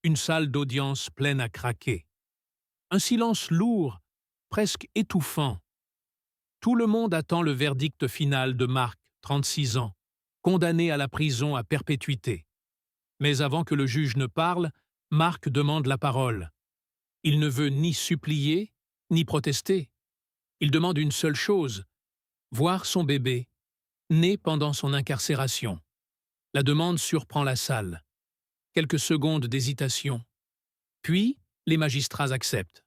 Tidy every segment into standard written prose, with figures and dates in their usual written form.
Une salle d'audience pleine à craquer. Un silence lourd, presque étouffant. Tout le monde attend le verdict final de Marc, 36 ans, condamné à la prison à perpétuité. Mais avant que le juge ne parle, Marc demande la parole. Il ne veut ni supplier, ni protester. Il demande une seule chose, voir son bébé, né pendant son incarcération. La demande surprend la salle. Quelques secondes d'hésitation. Puis, les magistrats acceptent.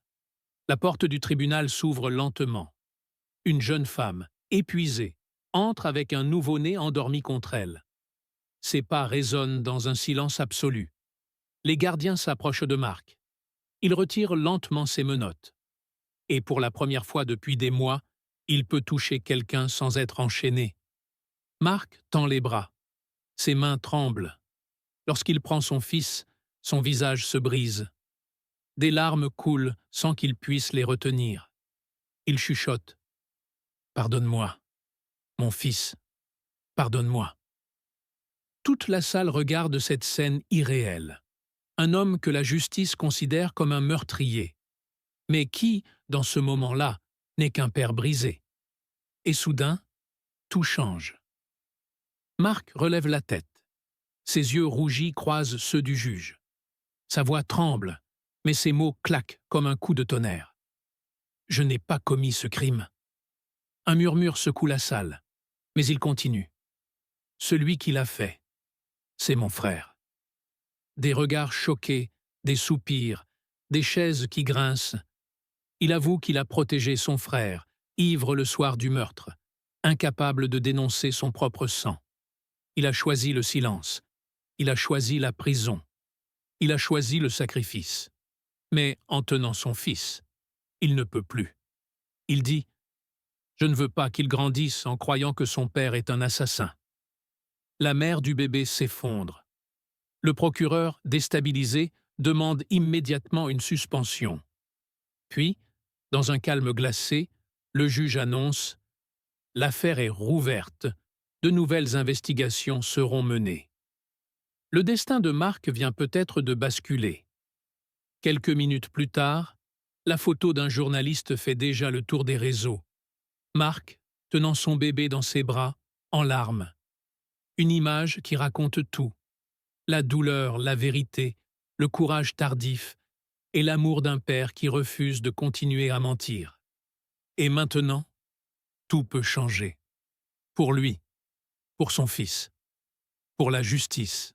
La porte du tribunal s'ouvre lentement. Une jeune femme, épuisée, entre avec un nouveau-né endormi contre elle. Ses pas résonnent dans un silence absolu. Les gardiens s'approchent de Marc. Il retire lentement ses menottes. Et pour la première fois depuis des mois, il peut toucher quelqu'un sans être enchaîné. Marc tend les bras. Ses mains tremblent. Lorsqu'il prend son fils, son visage se brise. Des larmes coulent sans qu'il puisse les retenir. Il chuchote. « Pardonne-moi, mon fils, pardonne-moi. » Toute la salle regarde cette scène irréelle. Un homme que la justice considère comme un meurtrier, mais qui, dans ce moment-là, n'est qu'un père brisé. Et soudain, tout change. Marc relève la tête. Ses yeux rougis croisent ceux du juge. Sa voix tremble, mais ses mots claquent comme un coup de tonnerre. « Je n'ai pas commis ce crime. » Un murmure secoue la salle, mais il continue. « Celui qui l'a fait, c'est mon frère. » Des regards choqués, des soupirs, des chaises qui grincent. Il avoue qu'il a protégé son frère, ivre le soir du meurtre, incapable de dénoncer son propre sang. Il a choisi le silence. Il a choisi la prison. Il a choisi le sacrifice. Mais en tenant son fils, il ne peut plus. Il dit « Je ne veux pas qu'il grandisse en croyant que son père est un assassin. » La mère du bébé s'effondre. Le procureur, déstabilisé, demande immédiatement une suspension. Puis, dans un calme glacé, le juge annonce « L'affaire est rouverte. De nouvelles investigations seront menées. » Le destin de Marc vient peut-être de basculer. Quelques minutes plus tard, la photo d'un journaliste fait déjà le tour des réseaux. Marc, tenant son bébé dans ses bras, en larmes. Une image qui raconte tout. La douleur, la vérité, le courage tardif et l'amour d'un père qui refuse de continuer à mentir. Et maintenant, tout peut changer. Pour lui, pour son fils, pour la justice.